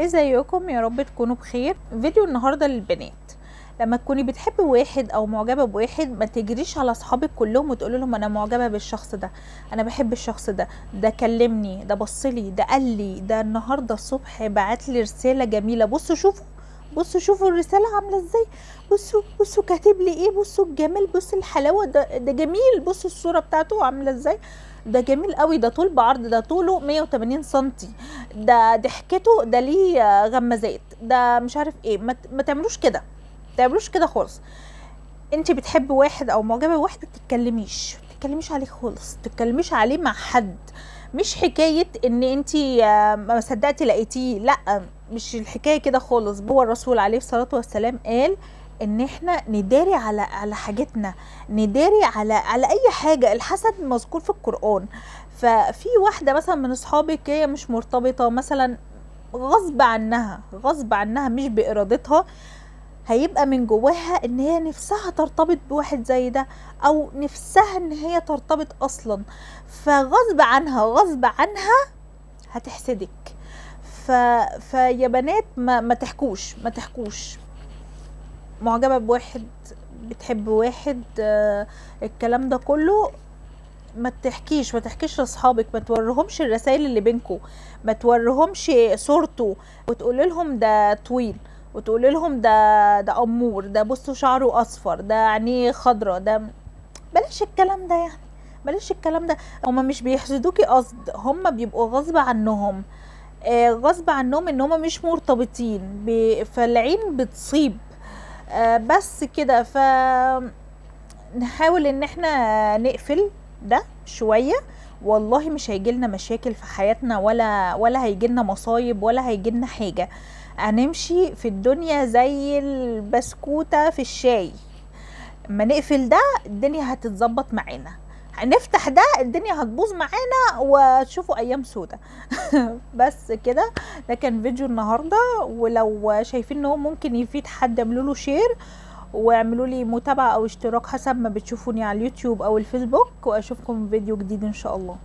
ازيكم؟ يا رب تكونوا بخير. فيديو النهارده للبنات. لما تكوني بتحبي واحد او معجبه بواحد، ما تجريش على اصحابك كلهم وتقولي لهم انا معجبه بالشخص ده، انا بحب الشخص ده، ده كلمني، ده بصلي، ده قال لي، ده النهارده الصبح بعت لي رساله جميله، بصوا شوفوا الرساله عامله ازاي، بصوا كاتب لي ايه، بصوا الجمال، بصوا الحلاوه، ده جميل، بصوا الصوره بتاعته عامله ازاي، ده جميل قوي، ده طول بعرض، ده طوله 180 سنتي، ده ضحكته، ده ليه غمازات، ده مش عارف ايه. ما تعملوش كده، ما تعملوش كده خالص. انت بتحبي واحد او معجبه بواحد، ما تتكلميش عليه خالص، ما تتكلميش عليه مع حد. مش حكايه ان انت ما صدقتي لقيتيه، لا، مش الحكايه كده خالص. هو الرسول عليه الصلاه والسلام قال ان احنا نداري على حاجتنا، نداري على اي حاجه. الحسد مذكور في القران. ففي واحده مثلا من اصحابك هي مش مرتبطه مثلا، غصب عنها مش بارادتها، هيبقى من جواها ان هي نفسها ترتبط بواحد زي ده، او نفسها ان هي ترتبط اصلا، فغصب عنها هتحسدك. فيا بنات ما تحكوش معجبة بواحد، بتحب واحد، الكلام ده كله ما تحكيش لاصحابك، ما توريهمش الرسائل اللي بينكم، ما توريهمش صورته وتقول لهم ده طويل، وتقول لهم ده امور، ده بصوا شعره اصفر، ده عينيه خضرة، ده بلاش الكلام ده يعني، بلاش الكلام ده. هما مش بيحسدوكي قصد، هما بيبقوا غصب عنهم ان هما مش مرتبطين، فالعين بتصيب. بس كده. نحاول ان احنا نقفل ده شوية، والله مش هيجيلنا مشاكل في حياتنا، ولا هيجيلنا مصايب، ولا هيجيلنا حاجة. هنمشي في الدنيا زي البسكوتة في الشاي. اما نقفل ده الدنيا هتتظبط معانا، هنفتح ده الدنيا هتبوظ معانا وتشوفوا ايام سودة. بس كده. ده كان فيديو النهارده، ولو شايفين ان هو ممكن يفيد حد اعملوا له شير، واعملوا لي متابعة او اشتراك حسب ما بتشوفوني على اليوتيوب او الفيسبوك، واشوفكم في فيديو جديد ان شاء الله.